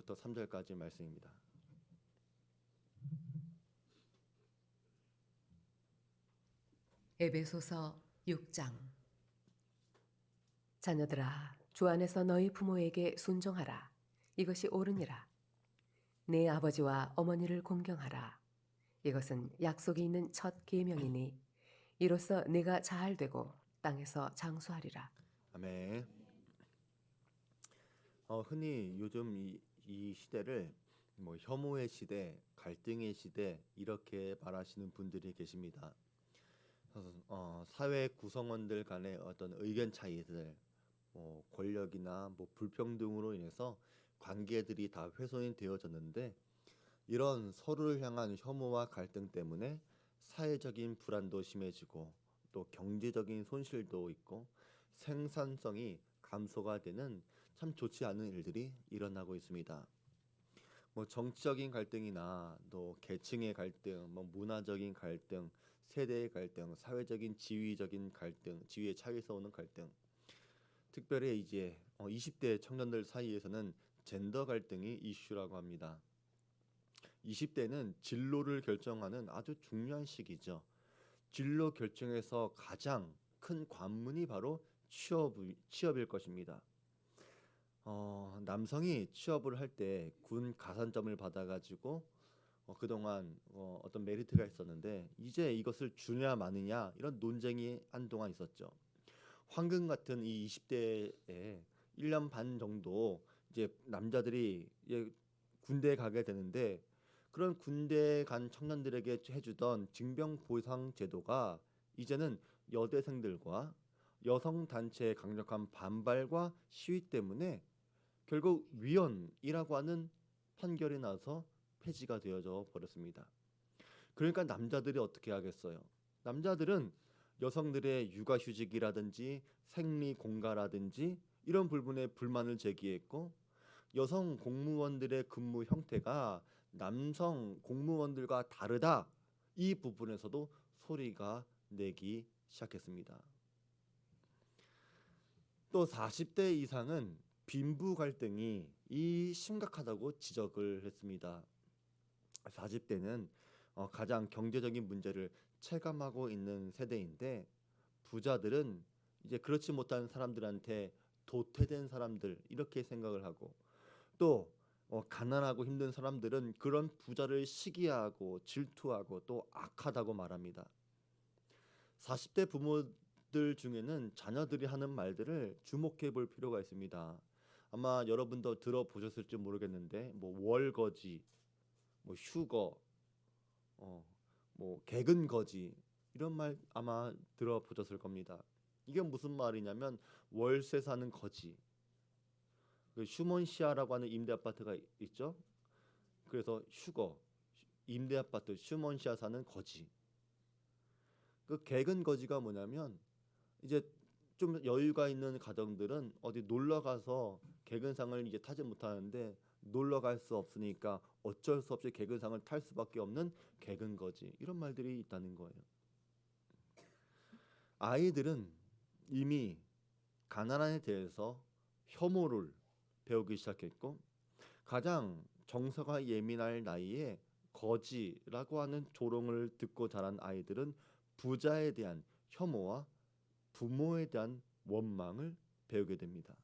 1절부터 3절까지 말씀입니다. 에베소서 6장. 자녀들아, 주 안에서 너희 부모에게 순종하라. 이것이 옳으니라. 내 아버지와 어머니를 공경하라. 이것은 약속이 있는 첫 계명이니 이로써 네가 잘 되고 땅에서 장수하리라. 아멘. 흔히 요즘 이 시대를 뭐 혐오의 시대, 갈등의 시대 이렇게 말하시는 분들이 계십니다. 사회 구성원들 간의 어떤 의견 차이들, 권력이나 뭐 불평등으로 인해서 관계들이 다 훼손이 되어졌는데 이런 서로를 향한 혐오와 갈등 때문에 사회적인 불안도 심해지고 또 경제적인 손실도 있고 생산성이 감소가 되는 참 좋지 않은 일들이 일어나고 있습니다. 뭐 정치적인 갈등이나 또 계층의 갈등, 뭐 문화적인 갈등, 세대의 갈등, 사회적인 지위적인 갈등, 지위의 차이에서 오는 갈등. 특별히 이제 20대 청년들 사이에서는 젠더 갈등이 이슈라고 합니다. 20대는 진로를 결정하는 아주 중요한 시기죠. 진로 결정에서 가장 큰 관문이 바로 취업일 것입니다. 남성이 취업을 할 때 군 가산점을 받아가지고 그동안 어떤 메리트가 있었는데 이제 이것을 주냐 마느냐 이런 논쟁이 한동안 있었죠. 황금 같은 이 20대에 1년 반 정도 이제 남자들이 이제 군대에 가게 되는데 그런 군대에 간 청년들에게 해주던 징병 보상 제도가 이제는 여대생들과 여성 단체의 강력한 반발과 시위 때문에 결국 위헌이라고 하는 판결이 나서 폐지가 되어져 버렸습니다. 그러니까 남자들이 어떻게 하겠어요? 남자들은 여성들의 육아휴직이라든지 생리 공가라든지 이런 부분에 불만을 제기했고 여성 공무원들의 근무 형태가 남성 공무원들과 다르다 이 부분에서도 소리가 내기 시작했습니다. 또 40대 이상은 빈부 갈등이 심각하다고 지적을 했습니다. 40대는 가장 경제적인 문제를 체감하고 있는 세대인데 부자들은 이제 그렇지 못한 사람들한테 도태된 사람들 이렇게 생각을 하고 또 가난하고 힘든 사람들은 그런 부자를 시기하고 질투하고 또 악하다고 말합니다. 40대 부모들 중에는 자녀들이 하는 말들을 주목해 볼 필요가 있습니다. 아마 여러분도 들어보셨을지 모르겠는데 뭐 월거지, 뭐 휴거, 뭐 개근거지 이런 말 아마 들어보셨을 겁니다. 이게 무슨 말이냐면 월세 사는 거지. 그 슈먼시아라고 하는 임대 아파트가 있죠. 그래서 휴거, 임대 아파트 슈먼시아 사는 거지. 그 개근거지가 뭐냐면 이제 좀 여유가 있는 가정들은 어디 놀러 가서 개근상을 이제 타지 못하는데 놀러 갈 수 없으니까 어쩔 수 없이 개근상을 탈 수밖에 없는 개근거지 이런 말들이 있다는 거예요. 아이들은 이미 가난에 대해서 혐오를 배우기 시작했고 가장 정서가 예민할 나이에 거지라고 하는 조롱을 듣고 자란 아이들은 부자에 대한 혐오와 부모에 대한 원망을 배우게 됩니다.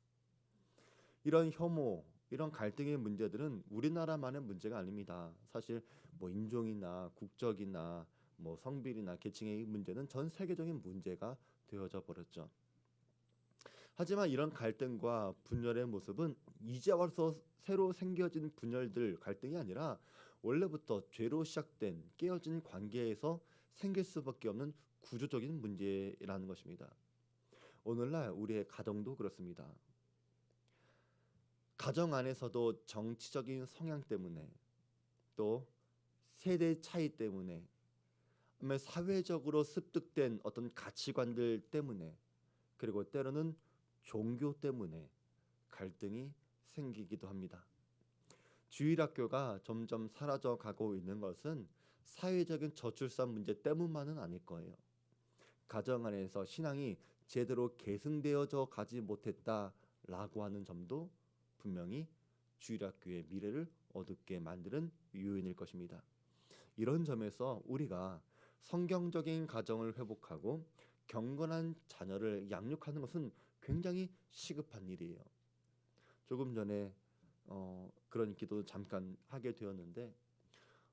이런 혐오, 이런 갈등의 문제들은 우리나라만의 문제가 아닙니다. 사실 뭐 인종이나 국적이나 뭐 성별이나 계층의 문제는 전 세계적인 문제가 되어져 버렸죠. 하지만 이런 갈등과 분열의 모습은 이제 와서 새로 생겨진 분열들 갈등이 아니라 원래부터 죄로 시작된 깨어진 관계에서 생길 수밖에 없는 구조적인 문제라는 것입니다. 오늘날 우리의 가정도 그렇습니다. 가정 안에서도 정치적인 성향 때문에 또 세대 차이 때문에 사회적으로 습득된 어떤 가치관들 때문에 그리고 때로는 종교 때문에 갈등이 생기기도 합니다. 주일학교가 점점 사라져 가고 있는 것은 사회적인 저출산 문제 때문만은 아닐 거예요. 가정 안에서 신앙이 제대로 계승되어져 가지 못했다라고 하는 점도 분명히 주일학교의 미래를 어둡게 만드는 요인일 것입니다. 이런 점에서 우리가 성경적인 가정을 회복하고 경건한 자녀를 양육하는 것은 굉장히 시급한 일이에요. 조금 전에 그런 기도 잠깐 하게 되었는데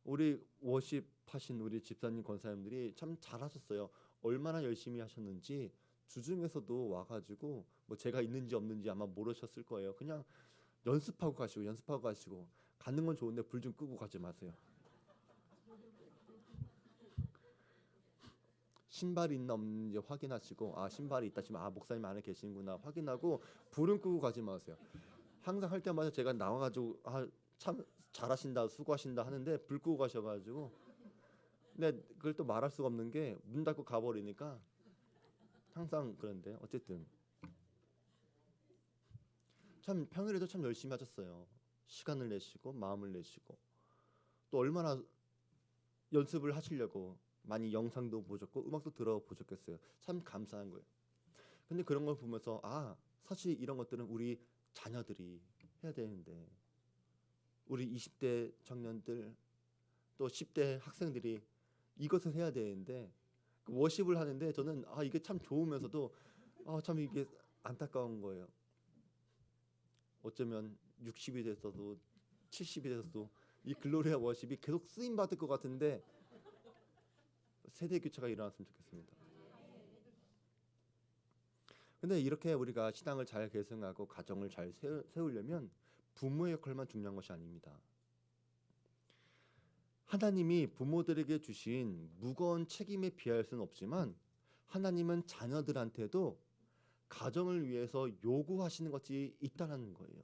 우리 워십 하신 우리 집사님 권사님들이 참 잘하셨어요. 얼마나 열심히 하셨는지 주중에서도 와가지고 뭐 제가 있는지 없는지 아마 모르셨을 거예요. 그냥 연습하고 가시고 가는 건 좋은데 불 좀 끄고 가지 마세요. 신발이 있나 없는지 확인하시고 신발이 있다 지금 목사님 안에 계시는구나 확인하고 불은 끄고 가지 마세요. 항상 할 때마다 제가 나와가지고 참 잘하신다 수고하신다 하는데 불 끄고 가셔가지고 근데 그걸 또 말할 수가 없는 게 문 닫고 가버리니까 항상 그런데 어쨌든 참 평일에도 참 열심히 하셨어요. 시간을 내시고 마음을 내시고 또 얼마나 연습을 하시려고 많이 영상도 보셨고 음악도 들어보셨겠어요. 참 감사한 거예요. 근데 그런 걸 보면서 사실 이런 것들은 우리 자녀들이 해야 되는데 우리 20대 청년들 또 10대 학생들이 이것을 해야 되는데 워십을 하는데 저는 이게 참 좋으면서도 참 이게 안타까운 거예요. 어쩌면 60이 됐어도 70이 됐어도 이 글로리아 워십이 계속 쓰임 받을 것 같은데 세대 교체가 일어났으면 좋겠습니다. 근데 이렇게 우리가 신앙을 잘 계승하고 가정을 잘 세우려면 부모의 역할만 중요한 것이 아닙니다. 하나님이 부모들에게 주신 무거운 책임에 비할 수는 없지만 하나님은 자녀들한테도 가정을 위해서 요구하시는 것이 있다는 거예요.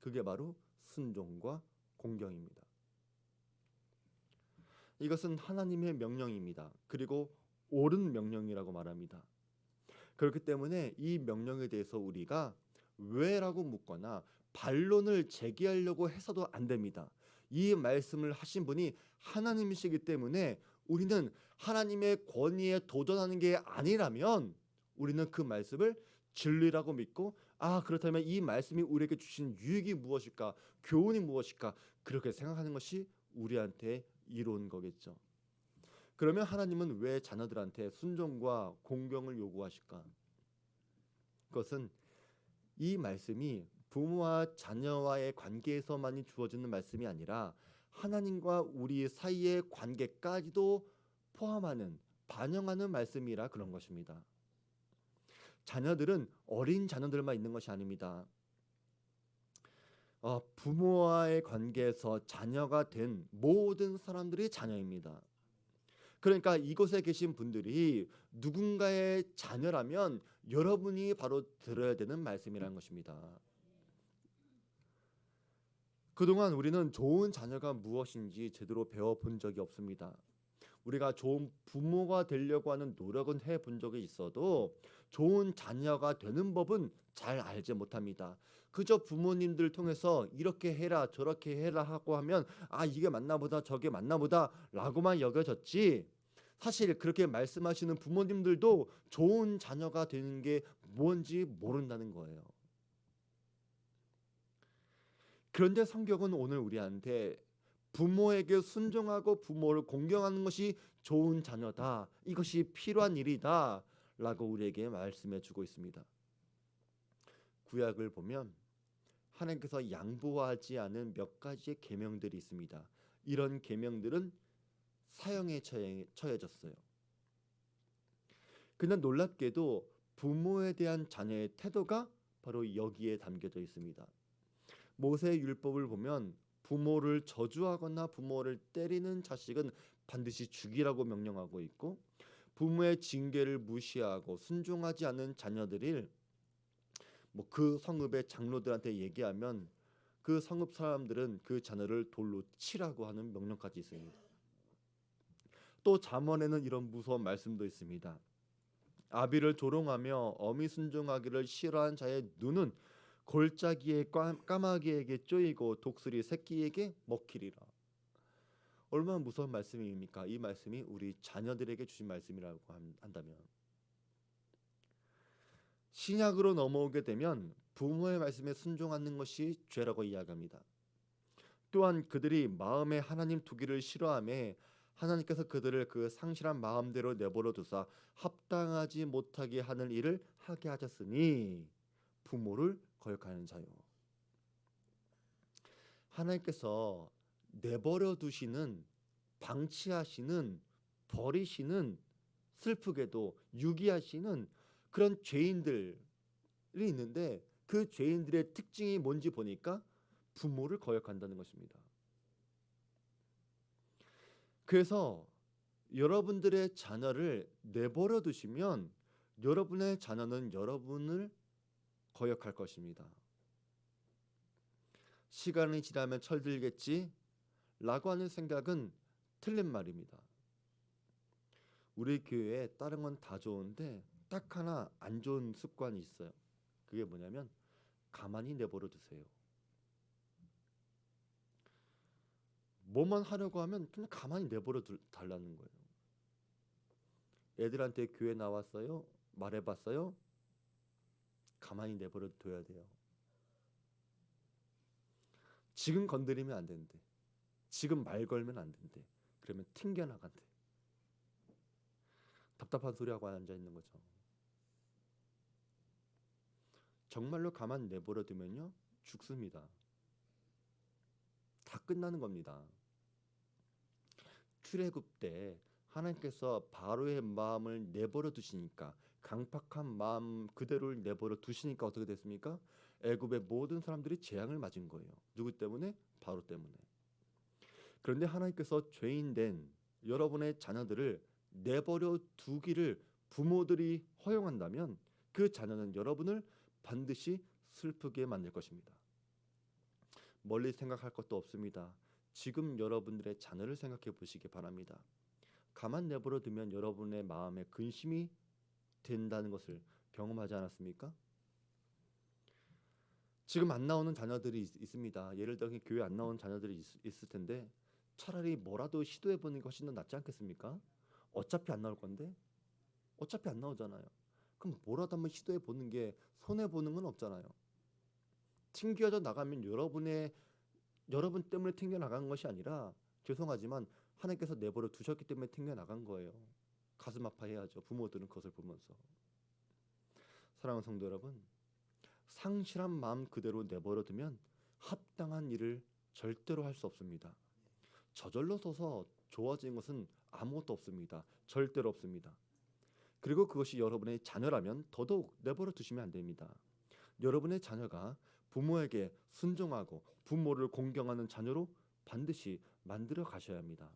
그게 바로 순종과 공경입니다. 이것은 하나님의 명령입니다. 그리고 옳은 명령이라고 말합니다. 그렇기 때문에 이 명령에 대해서 우리가 왜라고 묻거나 반론을 제기하려고 해서도 안 됩니다. 이 말씀을 하신 분이 하나님이시기 때문에 우리는 하나님의 권위에 도전하는 게 아니라면 우리는 그 말씀을 진리라고 믿고 그렇다면 이 말씀이 우리에게 주신 유익이 무엇일까? 교훈이 무엇일까? 그렇게 생각하는 것이 우리한테 이로운 거겠죠. 그러면 하나님은 왜 자녀들한테 순종과 공경을 요구하실까? 그것은 이 말씀이 부모와 자녀와의 관계에서만이 주어지는 말씀이 아니라 하나님과 우리 사이의 관계까지도 포함하는 반영하는 말씀이라 그런 것입니다. 자녀들은 어린 자녀들만 있는 것이 아닙니다. 부모와의 관계에서 자녀가 된 모든 사람들이 자녀입니다. 그러니까 이곳에 계신 분들이 누군가의 자녀라면 여러분이 바로 들어야 되는 말씀이라는 것입니다. 그동안 우리는 좋은 자녀가 무엇인지 제대로 배워본 적이 없습니다. 우리가 좋은 부모가 되려고 하는 노력은 해본 적이 있어도 좋은 자녀가 되는 법은 잘 알지 못합니다. 그저 부모님들 통해서 이렇게 해라 저렇게 해라 하고 하면 이게 맞나 보다 저게 맞나 보다 라고만 여겨졌지 사실 그렇게 말씀하시는 부모님들도 좋은 자녀가 되는 게 뭔지 모른다는 거예요. 그런데 성경은 오늘 우리한테 부모에게 순종하고 부모를 공경하는 것이 좋은 자녀다. 이것이 필요한 일이다. 라고 우리에게 말씀해 주고 있습니다. 구약을 보면 하나님께서 양보하지 않은 몇 가지의 계명들이 있습니다. 이런 계명들은 사형에 처해졌어요. 그러나 놀랍게도 부모에 대한 자녀의 태도가 바로 여기에 담겨져 있습니다. 모세의 율법을 보면 부모를 저주하거나 부모를 때리는 자식은 반드시 죽이라고 명령하고 있고 부모의 징계를 무시하고 순종하지 않는 자녀들을 그 성읍의 장로들한테 얘기하면 그 성읍 사람들은 그 자녀를 돌로 치라고 하는 명령까지 있습니다. 또 잠언에는 이런 무서운 말씀도 있습니다. 아비를 조롱하며 어미 순종하기를 싫어한 자의 눈은 골짜기에 까마귀에게 쪼이고 독수리 새끼에게 먹히리라. 얼마나 무서운 말씀입니까? 이 말씀이 우리 자녀들에게 주신 말씀이라고 한다면 신약으로 넘어오게 되면 부모의 말씀에 순종하는 것이 죄라고 이야기합니다. 또한 그들이 마음에 하나님 두기를 싫어하며 하나님께서 그들을 그 상실한 마음대로 내버려 두사 합당하지 못하게 하는 일을 하게 하셨으니 부모를 거역하는 자요. 하나님께서 내버려 두시는, 방치하시는, 버리시는, 슬프게도 유기하시는 그런 죄인들이 있는데, 그 죄인들의 특징이 뭔지 보니까 부모를 거역한다는 것입니다. 그래서 여러분들의 자녀를 내버려 두시면 여러분의 자녀는 여러분을 거역할 것입니다. 시간이 지나면 철들겠지 라고 하는 생각은 틀린 말입니다. 우리 교회에 다른 건 다 좋은데 딱 하나 안 좋은 습관이 있어요. 그게 뭐냐면 가만히 내버려 두세요. 뭐만 하려고 하면 그냥 가만히 내버려 달라는 거예요. 애들한테 교회 나왔어요? 말해봤어요? 가만히 내버려 둬야 돼요. 지금 건드리면 안 된대. 지금 말 걸면 안 된대. 그러면 튕겨나간대. 답답한 소리하고 앉아 있는 거죠. 정말로 가만 내버려 두면요 죽습니다. 다 끝나는 겁니다. 출애굽 때 하나님께서 바로의 마음을 내버려 두시니까, 강팍한 마음 그대로를 내버려 두시니까 어떻게 됐습니까? 애굽의 모든 사람들이 재앙을 맞은 거예요. 누구 때문에? 바로 때문에. 그런데 하나님께서 죄인된 여러분의 자녀들을 내버려 두기를 부모들이 허용한다면 그 자녀는 여러분을 반드시 슬프게 만들 것입니다. 멀리 생각할 것도 없습니다. 지금 여러분들의 자녀를 생각해 보시기 바랍니다. 가만 내버려 두면 여러분의 마음에 근심이 된다는 것을 경험하지 않았습니까? 지금 안 나오는 자녀들이 있습니다. 예를 들어 교회 안 나오는 자녀들이 있을 텐데 차라리 뭐라도 시도해 보는 것이 더 낫지 않겠습니까? 어차피 안 나올 건데, 어차피 안 나오잖아요. 그럼 뭐라도 한번 시도해 보는 게 손해 보는 건 없잖아요. 튕겨져 나가면 여러분 때문에 튕겨 나간 것이 아니라, 죄송하지만 하나님께서 내버려 두셨기 때문에 튕겨 나간 거예요. 가슴 아파해야죠. 부모들은 그것을 보면서. 사랑하는 성도 여러분, 상실한 마음 그대로 내버려 두면 합당한 일을 절대로 할 수 없습니다. 저절로 서서 좋아진 것은 아무것도 없습니다. 절대로 없습니다. 그리고 그것이 여러분의 자녀라면 더더욱 내버려 두시면 안 됩니다. 여러분의 자녀가 부모에게 순종하고 부모를 공경하는 자녀로 반드시 만들어 가셔야 합니다.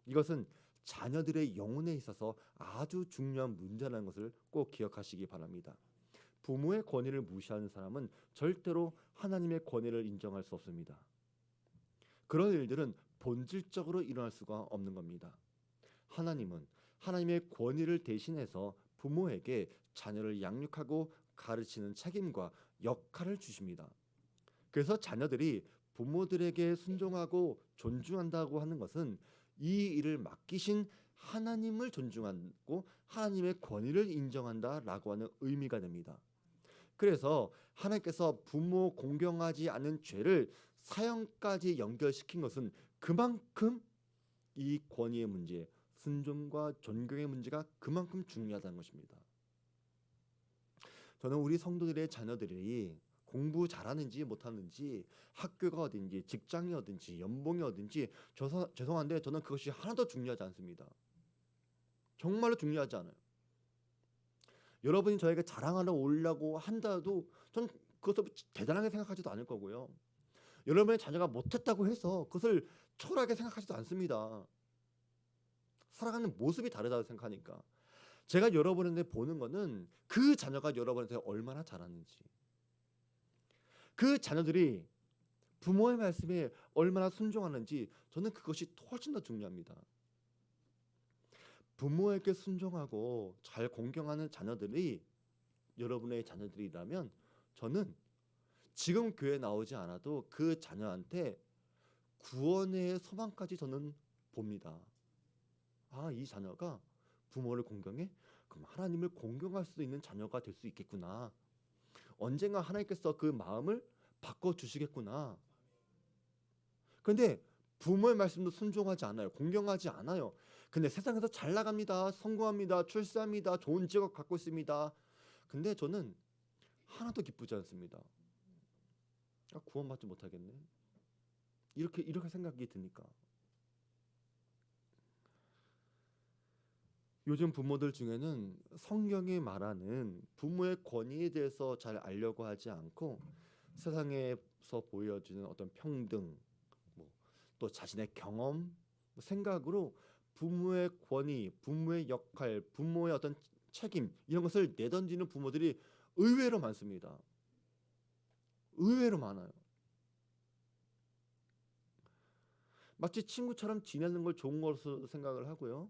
이것은 자녀들의 영혼에 있어서 아주 중요한 문제라는 것을 꼭 기억하시기 바랍니다. 부모의 권위를 무시하는 사람은 절대로 하나님의 권위를 인정할 수 없습니다. 그런 일들은 본질적으로 일어날 수가 없는 겁니다. 하나님은 하나님의 권위를 대신해서 부모에게 자녀를 양육하고 가르치는 책임과 역할을 주십니다. 그래서 자녀들이 부모들에게 순종하고 존중한다고 하는 것은 이 일을 맡기신 하나님을 존중하고 하나님의 권위를 인정한다라고 하는 의미가 됩니다. 그래서 하나님께서 부모 공경하지 않은 죄를 사형까지 연결시킨 것은 그만큼 이 권위의 문제, 순종과 존경의 문제가 그만큼 중요하다는 것입니다. 저는 우리 성도들의 자녀들이 공부 잘하는지 못하는지, 학교가 어딘지, 직장이 어딘지, 연봉이 어딘지, 죄송한데 저는 그것이 하나도 중요하지 않습니다. 정말로 중요하지 않아요. 여러분이 저에게 자랑하러 오려고 한다도 전 그것을 대단하게 생각하지도 않을 거고요. 여러분의 자녀가 못했다고 해서 그것을 초라하게 생각하지도 않습니다. 살아가는 모습이 다르다고 생각하니까. 제가 여러분한테 보는 거는 그 자녀가 여러분한테 얼마나 잘하는지, 그 자녀들이 부모의 말씀에 얼마나 순종하는지, 저는 그것이 훨씬 더 중요합니다. 부모에게 순종하고 잘 공경하는 자녀들이 여러분의 자녀들이라면 저는 지금 교회 나오지 않아도 그 자녀한테 구원의 소망까지 저는 봅니다. 아, 이 자녀가 부모를 공경해? 그럼 하나님을 공경할 수 있는 자녀가 될 수 있겠구나. 언젠가 하나님께서 그 마음을 바꿔주시겠구나. 근데 부모의 말씀도 순종하지 않아요. 공경하지 않아요. 근데 세상에서 잘 나갑니다. 성공합니다. 출세합니다. 좋은 직업 갖고 있습니다. 근데 저는 하나도 기쁘지 않습니다. 구원받지 못하겠네. 이렇게 생각이 드니까. 요즘 부모들 중에는 성경이 말하는 부모의 권위에 대해서 잘 알려고 하지 않고 세상에서 보여지는 어떤 평등, 또 자신의 경험, 생각으로 부모의 권위, 부모의 역할, 부모의 어떤 책임 이런 것을 내던지는 부모들이 의외로 많습니다. 의외로 많아요. 마치 친구처럼 지내는 걸 좋은 것으로 생각을 하고요.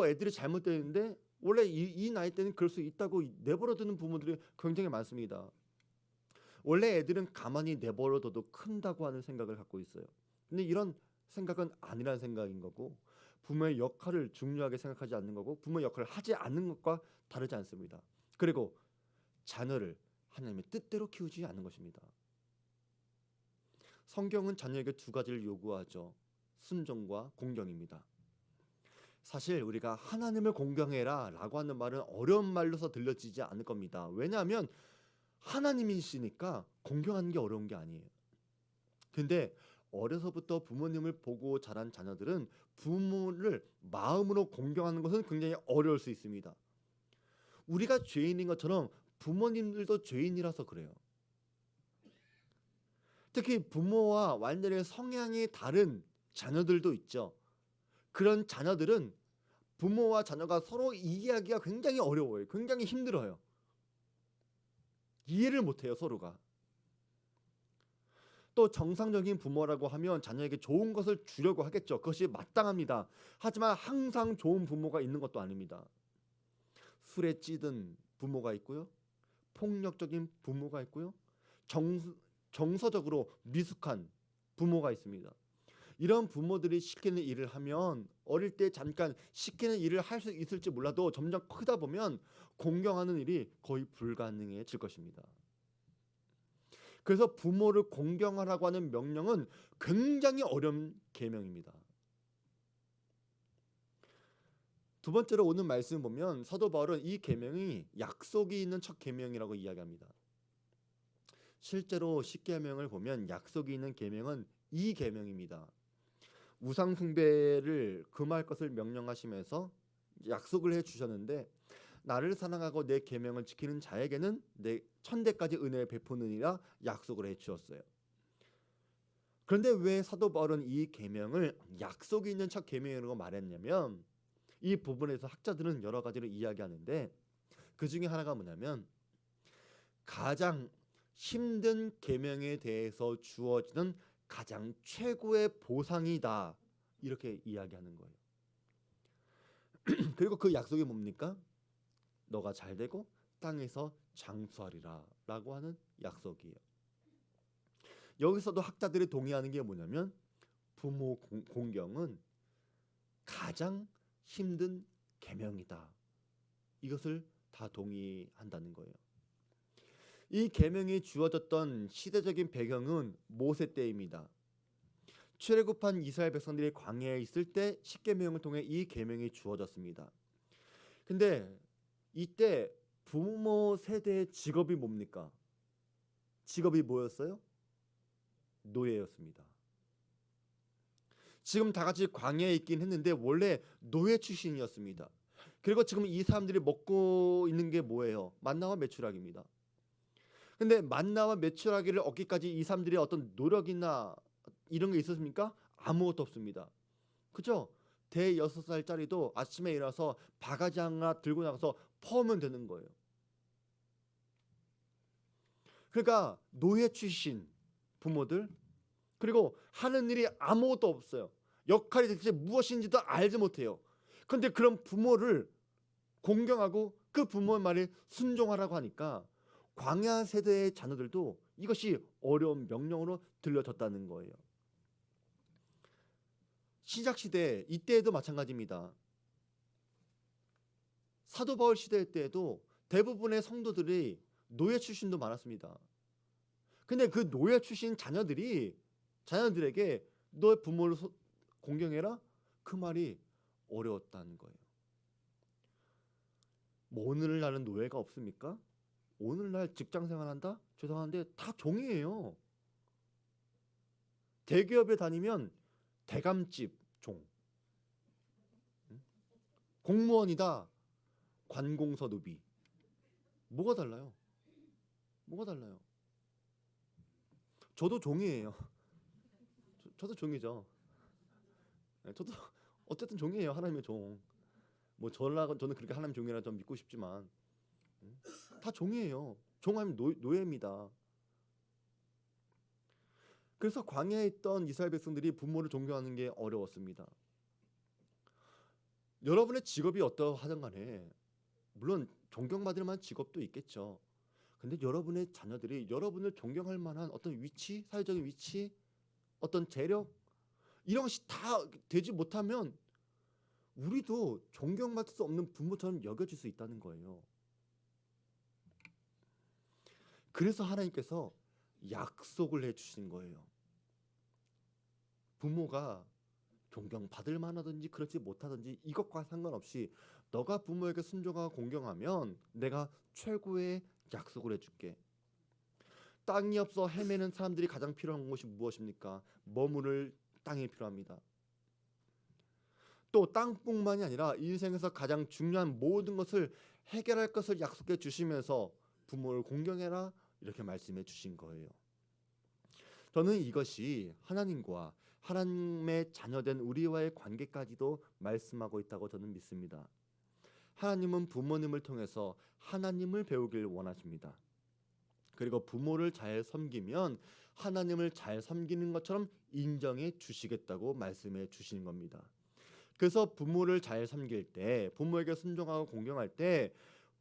애들이 잘못되는데 원래 이 나이 때는 그럴 수 있다고 내버려두는 부모들이 굉장히 많습니다. 원래 애들은 가만히 내버려둬도 큰다고 하는 생각을 갖고 있어요. 근데 이런 생각은 아니라는 생각인 거고, 부모의 역할을 중요하게 생각하지 않는 거고, 부모의 역할을 하지 않는 것과 다르지 않습니다. 그리고 자녀를 하나님의 뜻대로 키우지 않는 것입니다. 성경은 자녀에게 두 가지를 요구하죠. 순종과 공경입니다. 사실 우리가 하나님을 공경해라 라고 하는 말은 어려운 말로서 들려지지 않을 겁니다. 왜냐하면 하나님이시니까 공경하는 게 어려운 게 아니에요. 근데 어려서부터 부모님을 보고 자란 자녀들은 부모를 마음으로 공경하는 것은 굉장히 어려울 수 있습니다. 우리가 죄인인 것처럼 부모님들도 죄인이라서 그래요. 특히 부모와 완전히 성향이 다른 자녀들도 있죠. 그런 자녀들은 부모와 자녀가 서로 이해하기가 굉장히 어려워요. 굉장히 힘들어요. 이해를 못해요, 서로가. 또 정상적인 부모라고 하면 자녀에게 좋은 것을 주려고 하겠죠. 그것이 마땅합니다. 하지만 항상 좋은 부모가 있는 것도 아닙니다. 술에 찌든 부모가 있고요. 폭력적인 부모가 있고요. 정서적으로 미숙한 부모가 있습니다. 이런 부모들이 시키는 일을 하면 어릴 때 잠깐 시키는 일을 할 수 있을지 몰라도 점점 크다 보면 공경하는 일이 거의 불가능해질 것입니다. 그래서 부모를 공경하라고 하는 명령은 굉장히 어려운 계명입니다. 두 번째로 오는 말씀 보면 사도 바울은 이 계명이 약속이 있는 첫 계명이라고 이야기합니다. 실제로 십계명을 보면 약속이 있는 계명은 이 계명입니다. 우상 숭배를 금할 것을 명령하시면서 약속을 해 주셨는데, 나를 사랑하고 내 계명을 지키는 자에게는 내 천대까지 은혜를 베푸느니라 약속을 해 주었어요. 그런데 왜 사도 바울은 이 계명을 약속이 있는 첫 계명이라고 말했냐면, 이 부분에서 학자들은 여러 가지를 이야기하는데 그 중에 하나가 뭐냐면, 가장 힘든 계명에 대해서 주어지는 가장 최고의 보상이다, 이렇게 이야기하는 거예요. 그리고 그 약속이 뭡니까? 너가 잘 되고 땅에서 장수하리라 라고 하는 약속이에요. 여기서도 학자들이 동의하는 게 뭐냐면, 부모 공경은 가장 힘든 계명이다. 이것을 다 동의한다는 거예요. 이 계명이 주어졌던 시대적인 배경은 모세 때입니다. 출애굽한 이스라엘 백성들이 광야에 있을 때 십계명을 통해 이 계명이 주어졌습니다. 근데 이때 부모 세대의 직업이 뭡니까? 직업이 뭐였어요? 노예였습니다. 지금 다 같이 광야에 있긴 했는데 원래 노예 출신이었습니다. 그리고 지금 이 사람들이 먹고 있는 게 뭐예요? 만나와 메추라기입니다. 근데 만나와 메추라기를 얻기까지 이 사람들이 어떤 노력이나 이런 게 있었습니까? 아무것도 없습니다. 그죠? 대 6살짜리도 아침에 일어나서 바가지 하나 들고 나가서 퍼면 되는 거예요. 그러니까 노예 출신 부모들, 그리고 하는 일이 아무것도 없어요. 역할이 대체 무엇인지도 알지 못해요. 그런데 그런 부모를 공경하고 그 부모의 말에 순종하라고 하니까 광야 세대의 자녀들도 이것이 어려운 명령으로 들려졌다는 거예요. 신약시대 이때에도 마찬가지입니다. 사도 바울 시대 때에도 대부분의 성도들이 노예 출신도 많았습니다. 근데 그 노예 출신 자녀들에게 너의 부모를 공경해라, 그 말이 어려웠다는 거예요. 뭐 오늘날은 노예가 없습니까? 오늘날 직장 생활한다? 죄송한데 다 종이에요. 대기업에 다니면 대감집 종, 공무원이다 관공서 노비. 뭐가 달라요? 뭐가 달라요? 저도 종이에요. 저도 종이죠. 네, 저도 어쨌든 종이에요. 하나님의 종. 뭐 저는 그렇게 하나님 종이라 좀 믿고 싶지만 다 종이에요. 종하면 노예입니다. 그래서 광야에 있던 이스라엘 백성들이 부모를 존경하는 게 어려웠습니다. 여러분의 직업이 어떠하든 간에 물론 존경받을 만한 직업도 있겠죠. 근데 여러분의 자녀들이 여러분을 존경할 만한 어떤 위치, 사회적인 위치, 어떤 재력 이런 것이 다 되지 못하면 우리도 존경받을 수 없는 부모처럼 여겨질 수 있다는 거예요. 그래서 하나님께서 약속을 해주신 거예요. 부모가 존경받을 만하든지 그렇지 못하든지 이것과 상관없이 너가 부모에게 순종하고 공경하면 내가 최고의 약속을 해줄게. 땅이 없어 헤매는 사람들이 가장 필요한 것이 무엇입니까? 머무를 땅이 필요합니다. 또 땅뿐만이 아니라 인생에서 가장 중요한 모든 것을 해결할 것을 약속해 주시면서 부모를 공경해라 이렇게 말씀해 주신 거예요. 저는 이것이 하나님과 하나님의 자녀된 우리와의 관계까지도 말씀하고 있다고 저는 믿습니다. 하나님은 부모님을 통해서 하나님을 배우길 원하십니다. 그리고 부모를 잘 섬기면 하나님을 잘 섬기는 것처럼 인정해 주시겠다고 말씀해 주시는 겁니다. 그래서 부모를 잘 섬길 때, 부모에게 순종하고 공경할 때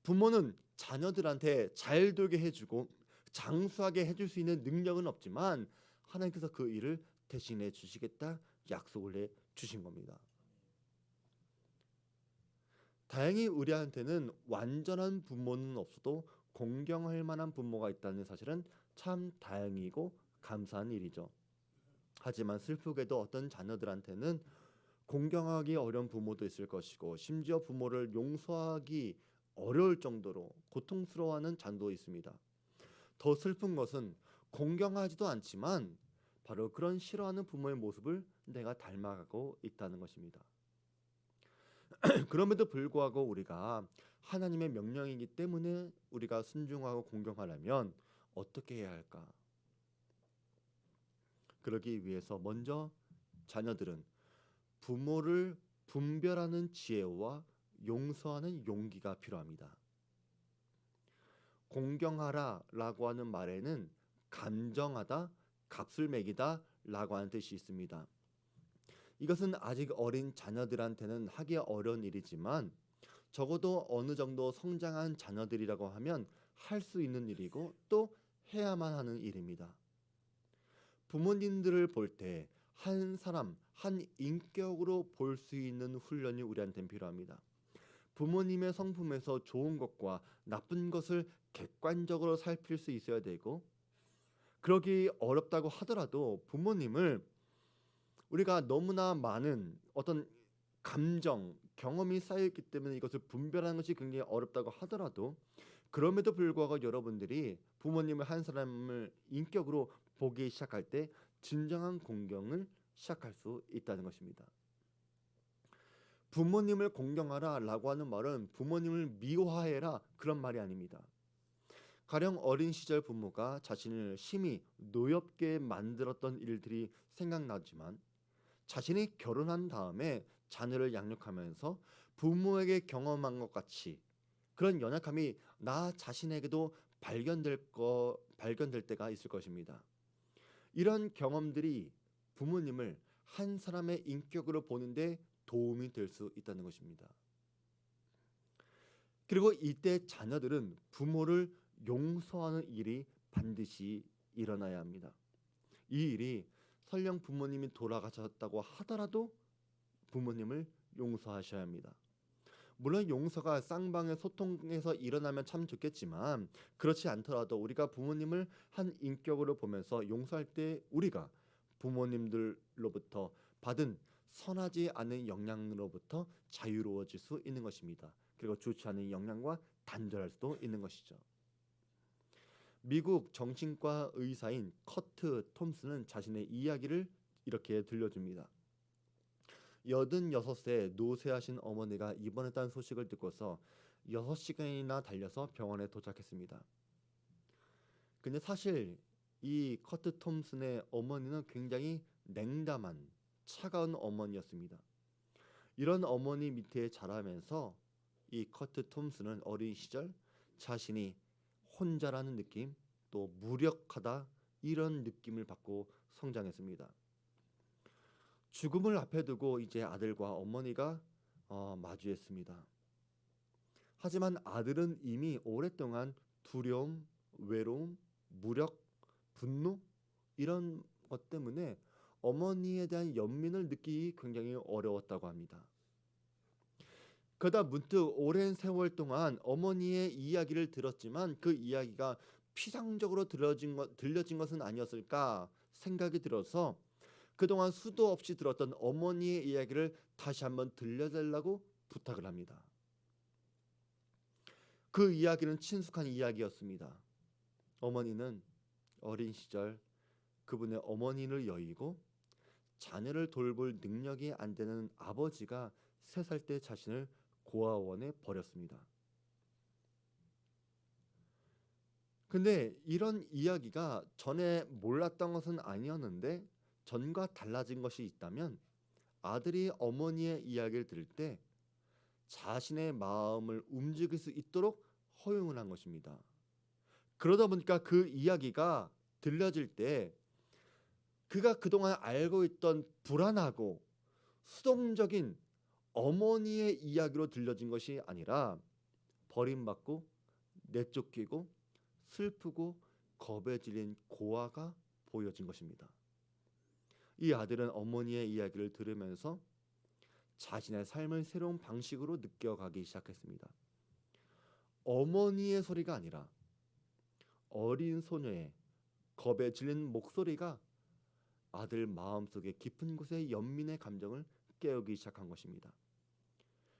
부모는 자녀들한테 잘 되게 해주고 장수하게 해줄 수 있는 능력은 없지만 하나님께서 그 일을 대신해 주시겠다 약속을 해 주신 겁니다. 다행히 우리한테는 완전한 부모는 없어도 공경할 만한 부모가 있다는 사실은 참 다행이고 감사한 일이죠. 하지만 슬프게도 어떤 자녀들한테는 공경하기 어려운 부모도 있을 것이고 심지어 부모를 용서하기 어려울 정도로 고통스러워하는 자녀도 있습니다. 더 슬픈 것은 공경하지도 않지만 바로 그런 싫어하는 부모의 모습을 내가 닮아가고 있다는 것입니다. 그럼에도 불구하고 우리가 하나님의 명령이기 때문에 우리가 순종하고 공경하려면 어떻게 해야 할까? 그러기 위해서 먼저 자녀들은 부모를 분별하는 지혜와 용서하는 용기가 필요합니다. 공경하라 라고 하는 말에는 감정하다, 값을 매기다 라고 하는 뜻이 있습니다. 이것은 아직 어린 자녀들한테는 하기 어려운 일이지만 적어도 어느 정도 성장한 자녀들이라고 하면 할 수 있는 일이고 또 해야만 하는 일입니다. 부모님들을 볼 때 한 사람, 한 인격으로 볼 수 있는 훈련이 우리한테는 필요합니다. 부모님의 성품에서 좋은 것과 나쁜 것을 객관적으로 살필 수 있어야 되고 그러기 어렵다고 하더라도 부모님을 우리가 너무나 많은 어떤 감정, 경험이 쌓여있기 때문에 이것을 분별하는 것이 굉장히 어렵다고 하더라도 그럼에도 불구하고 여러분들이 부모님을 한 사람을 인격으로 보기 시작할 때 진정한 공경을 시작할 수 있다는 것입니다. 부모님을 공경하라 라고 하는 말은 부모님을 미워해라 그런 말이 아닙니다. 가령 어린 시절 부모가 자신을 심히 노엽게 만들었던 일들이 생각나지만 자신이 결혼한 다음에 자녀를 양육하면서 부모에게 경험한 것 같이 그런 연약함이 나 자신에게도 발견될 때가 있을 것입니다. 이런 경험들이 부모님을 한 사람의 인격으로 보는데 도움이 될 수 있다는 것입니다. 그리고 이때 자녀들은 부모를 용서하는 일이 반드시 일어나야 합니다. 이 일이 설령 부모님이 돌아가셨다고 하더라도 부모님을 용서하셔야 합니다. 물론 용서가 쌍방의 소통에서 일어나면 참 좋겠지만 그렇지 않더라도 우리가 부모님을 한 인격으로 보면서 용서할 때 우리가 부모님들로부터 받은 선하지 않은 영향으로부터 자유로워질 수 있는 것입니다. 그리고 좋지 않은 영향과 단절할 수도 있는 것이죠. 미국 정신과 의사인 커트 톰슨은 자신의 이야기를 이렇게 들려줍니다. 86세 노쇠하신 어머니가 입원했다는 소식을 듣고서 6시간이나 달려서 병원에 도착했습니다. 근데 사실 이 커트 톰슨의 어머니는 굉장히 냉담한 차가운 어머니였습니다. 이런 어머니 밑에 자라면서 이 커트 톰슨은 어린 시절 자신이 혼자라는 느낌, 또 무력하다 이런 느낌을 받고 성장했습니다. 죽음을 앞에 두고 이제 아들과 어머니가 마주했습니다. 하지만 아들은 이미 오랫동안 두려움, 외로움, 무력, 분노 이런 것 때문에 어머니에 대한 연민을 느끼기 굉장히 어려웠다고 합니다. 그러다 문득 오랜 세월 동안 어머니의 이야기를 들었지만 그 이야기가 피상적으로 들려진 것은 아니었을까 생각이 들어서 그동안 수도 없이 들었던 어머니의 이야기를 다시 한번 들려달라고 부탁을 합니다. 그 이야기는 친숙한 이야기였습니다. 어머니는 어린 시절 그분의 어머니를 여의고 자녀를 돌볼 능력이 안 되는 아버지가 3살 때 자신을 고아원에 버렸습니다. 근데 이런 이야기가 전에 몰랐던 것은 아니었는데 전과 달라진 것이 있다면 아들이 어머니의 이야기를 들을 때 자신의 마음을 움직일 수 있도록 허용을 한 것입니다. 그러다 보니까 그 이야기가 들려질 때 그가 그동안 알고 있던 불안하고 수동적인 어머니의 이야기로 들려진 것이 아니라 버림받고 내쫓기고 슬프고 겁에 질린 고아가 보여진 것입니다. 이 아들은 어머니의 이야기를 들으면서 자신의 삶을 새로운 방식으로 느껴가기 시작했습니다. 어머니의 소리가 아니라 어린 소녀의 겁에 질린 목소리가 아들 마음속의 깊은 곳의 연민의 감정을 깨우기 시작한 것입니다.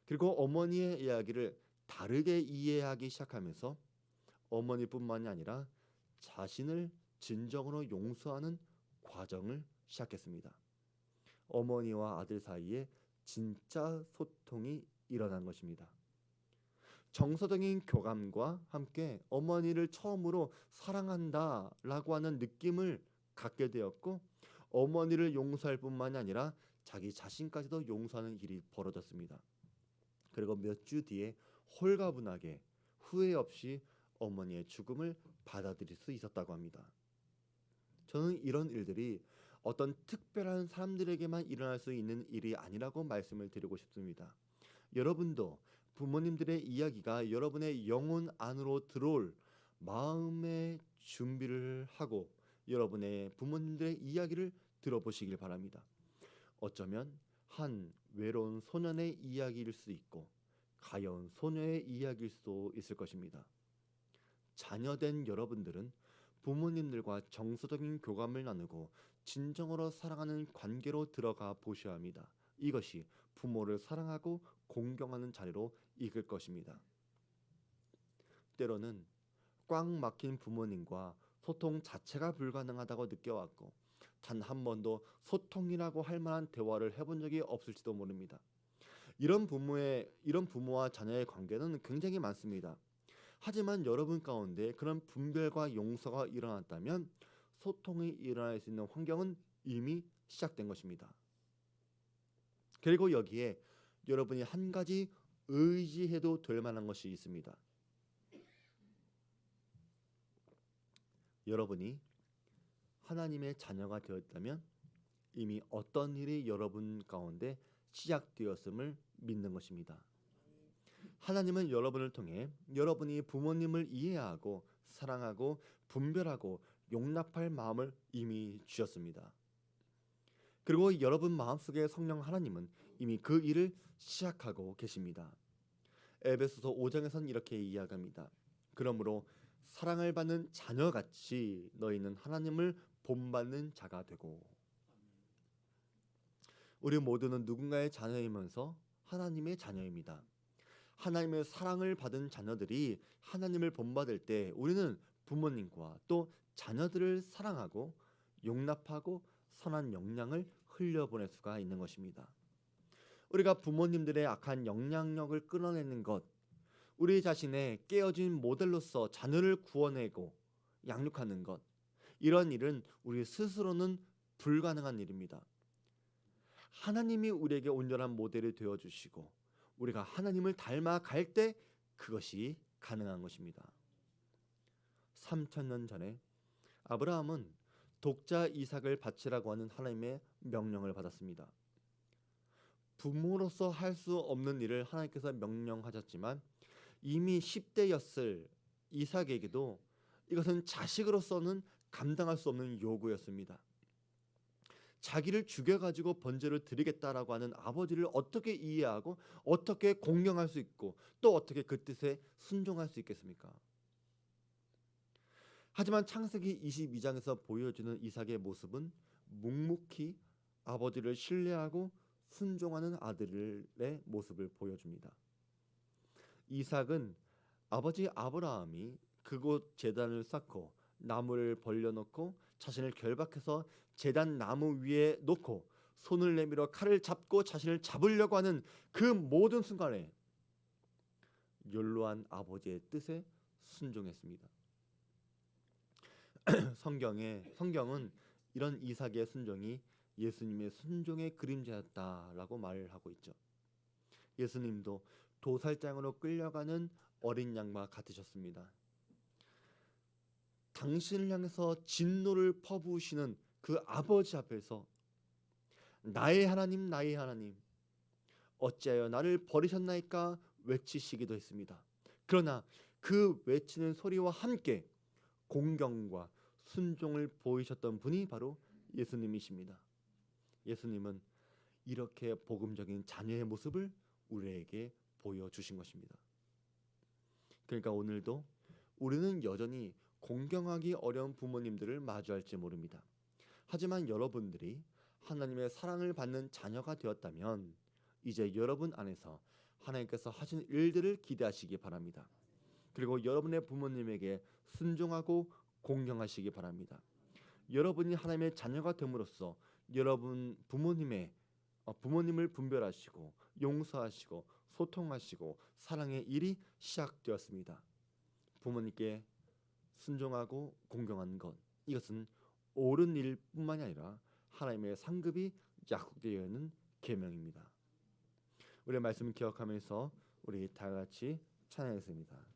그리고 어머니의 이야기를 다르게 이해하기 시작하면서 어머니뿐만이 아니라 자신을 진정으로 용서하는 과정을 시작했습니다. 어머니와 아들 사이에 진짜 소통이 일어난 것입니다. 정서적인 교감과 함께 어머니를 처음으로 사랑한다라고 하는 느낌을 갖게 되었고 어머니를 용서할 뿐만이 아니라 자기 자신까지도 용서하는 일이 벌어졌습니다. 그리고 몇 주 뒤에 홀가분하게 후회 없이 어머니의 죽음을 받아들일 수 있었다고 합니다. 저는 이런 일들이 어떤 특별한 사람들에게만 일어날 수 있는 일이 아니라고 말씀을 드리고 싶습니다. 여러분도 부모님들의 이야기가 여러분의 영혼 안으로 들어올 마음의 준비를 하고 여러분의 부모님들의 이야기를 들어보시길 바랍니다. 어쩌면 한 외로운 소년의 이야기일 수 있고 가여운 소녀의 이야기일 수도 있을 것입니다. 자녀된 여러분들은 부모님들과 정서적인 교감을 나누고 진정으로 사랑하는 관계로 들어가 보셔야 합니다. 이것이 부모를 사랑하고 공경하는 자리로 이끌 것입니다. 때로는 꽉 막힌 부모님과 소통 자체가 불가능하다고 느껴왔고 단 한 번도 소통이라고 할 만한 대화를 해본 적이 없을지도 모릅니다. 이런 부모와 자녀의 관계는 굉장히 많습니다. 하지만 여러분 가운데 그런 분별과 용서가 일어났다면 소통이 일어날 수 있는 환경은 이미 시작된 것입니다. 그리고 여기에 여러분이 한 가지 의지해도 될 만한 것이 있습니다. 여러분이 하나님의 자녀가 되었다면 이미 어떤 일이 여러분 가운데 시작되었음을 믿는 것입니다. 하나님은 여러분을 통해 여러분이 부모님을 이해하고 사랑하고 분별하고 용납할 마음을 이미 주셨습니다. 그리고 여러분 마음속에 성령 하나님은 이미 그 일을 시작하고 계십니다. 에베소서 5장에서는 이렇게 이야기합니다. 그러므로 사랑을 받는 자녀같이 너희는 하나님을 본받는 자가 되고. 우리 모두는 누군가의 자녀이면서 하나님의 자녀입니다. 하나님의 사랑을 받은 자녀들이 하나님을 본받을 때 우리는 부모님과 또 자녀들을 사랑하고 용납하고 선한 영향을 흘려보낼 수가 있는 것입니다. 우리가 부모님들의 악한 영향력을 끊어내는 것, 우리 자신의 깨어진 모델로서 자녀를 구원하고 양육하는 것, 이런 일은 우리 스스로는 불가능한 일입니다. 하나님이 우리에게 온전한 모델이 되어주시고 우리가 하나님을 닮아갈 때 그것이 가능한 것입니다. 3000년 전에 아브라함은 독자 이삭을 바치라고 하는 하나님의 명령을 받았습니다. 부모로서 할 수 없는 일을 하나님께서 명령하셨지만 이미 10대였을 이삭에게도 이것은 자식으로서는 감당할 수 없는 요구였습니다. 자기를 죽여가지고 번제를 드리겠다라고 하는 아버지를 어떻게 이해하고 어떻게 공경할 수 있고 또 어떻게 그 뜻에 순종할 수 있겠습니까? 하지만 창세기 22장에서 보여주는 이삭의 모습은 묵묵히 아버지를 신뢰하고 순종하는 아들의 모습을 보여줍니다. 이삭은 아버지 아브라함이 그곳 제단을 쌓고 나무를 벌려놓고 자신을 결박해서 제단 나무 위에 놓고 손을 내밀어 칼을 잡고 자신을 잡으려고 하는 그 모든 순간에 연로한 아버지의 뜻에 순종했습니다. 성경은 이런 이삭의 순종이 예수님의 순종의 그림자였다라고 말을 하고 있죠. 예수님도 도살장으로 끌려가는 어린 양과 같으셨습니다. 당신을 향해서 진노를 퍼부으시는 그 아버지 앞에서 나의 하나님 나의 하나님 어찌하여 나를 버리셨나이까 외치시기도 했습니다. 그러나 그 외치는 소리와 함께 공경과 순종을 보이셨던 분이 바로 예수님이십니다. 예수님은 이렇게 복음적인 자녀의 모습을 우리에게 보여주신 것입니다. 그러니까 오늘도 우리는 여전히 공경하기 어려운 부모님들을 마주할지 모릅니다. 하지만 여러분들이 하나님의 사랑을 받는 자녀가 되었다면 이제 여러분 안에서 하나님께서 하신 일들을 기대하시기 바랍니다. 그리고 여러분의 부모님에게 순종하고 공경하시기 바랍니다. 여러분이 하나님의 자녀가 됨으로써 여러분 부모님을 분별하시고 용서하시고 소통하시고 사랑의 일이 시작되었습니다. 부모님께 순종하고 공경하는 것, 이것은 옳은 일뿐만이 아니라 하나님의 상급이 약속되어 있는 계명입니다. 우리의 말씀을 기억하면서 우리 다 같이 찬양했습니다.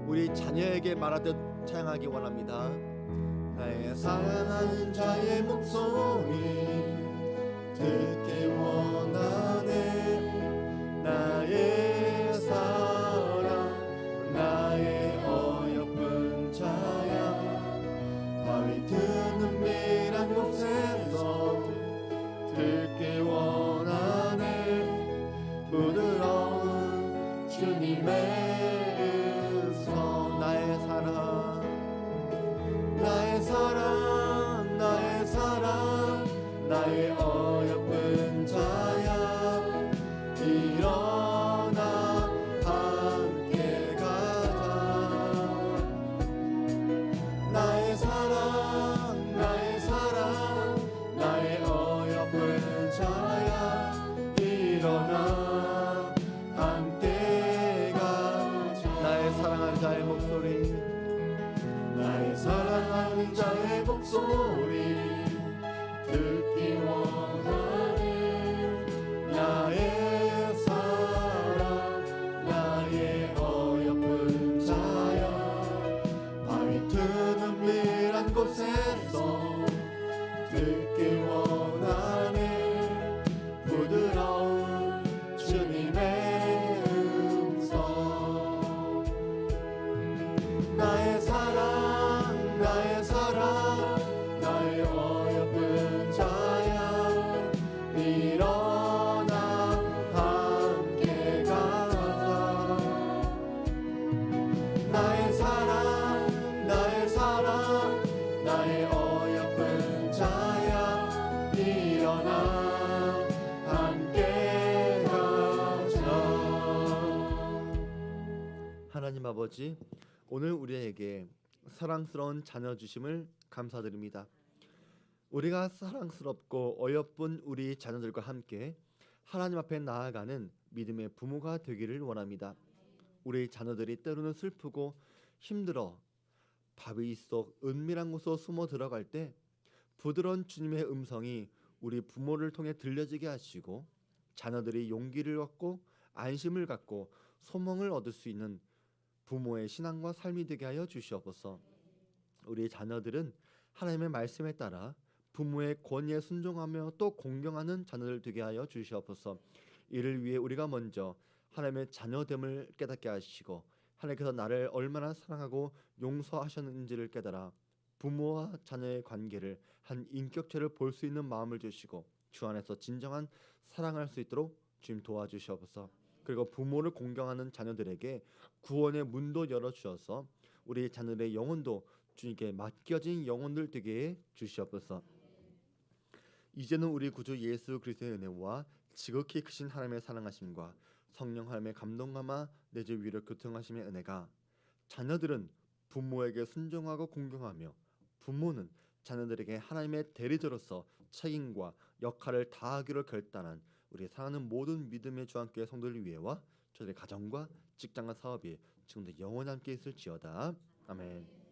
우리 자녀에게 말하듯 찬양하기 원합니다. 나의 사랑하는 자의 목소리 듣기 원하네. 나의 사랑 나의 어여쁜 자야 바위 드는 미란 곳에서 듣기 원하네. 부드러운 주님의 나의 어여쁜 자야 일어나 함께 가자. 나의 사랑 나의 어여쁜 자야 일어나 함께 가자. 나의 사랑하는 자의 목소리 나의 사랑하는 자의 목소리 듣기 원 하나님 아버지, 오늘 우리에게 사랑스러운 자녀 주심을 감사드립니다. 우리가 사랑스럽고 어여쁜 우리 자녀들과 함께 하나님 앞에 나아가는 믿음의 부모가 되기를 원합니다. 우리 자녀들이 때로는 슬프고 힘들어 바위 속 은밀한 곳으로 숨어 들어갈 때 부드러운 주님의 음성이 우리 부모를 통해 들려지게 하시고 자녀들이 용기를 얻고 안심을 갖고 소망을 얻을 수 있는 부모의 신앙과 삶이 되게 하여 주시옵소서. 우리 자녀들은 하나님의 말씀에 따라 부모의 권위에 순종하며 또 공경하는 자녀들 되게 하여 주시옵소서. 이를 위해 우리가 먼저 하나님의 자녀됨을 깨닫게 하시고 하나님께서 나를 얼마나 사랑하고 용서하셨는지를 깨달아 부모와 자녀의 관계를 한 인격체를 볼 수 있는 마음을 주시고 주 안에서 진정한 사랑할 수 있도록 주님 도와주시옵소서. 그리고 부모를 공경하는 자녀들에게 구원의 문도 열어주셔서 우리 자녀들의 영혼도 주님께 맡겨진 영혼들 되게 해 주시옵소서. 이제는 우리 구주 예수 그리스도의 은혜와 지극히 크신 하나님의 사랑하심과 성령 하나님의 감동감화 내주 위로 교통하심의 은혜가 자녀들은 부모에게 순종하고 공경하며 부모는 자녀들에게 하나님의 대리자로서 책임과 역할을 다하기로 결단한 우리 사랑하는 모든 믿음의 주안교회 성도를 위해와 저들의 가정과 직장과 사업이 지금도 영원히 함께 있을지어다. 아멘.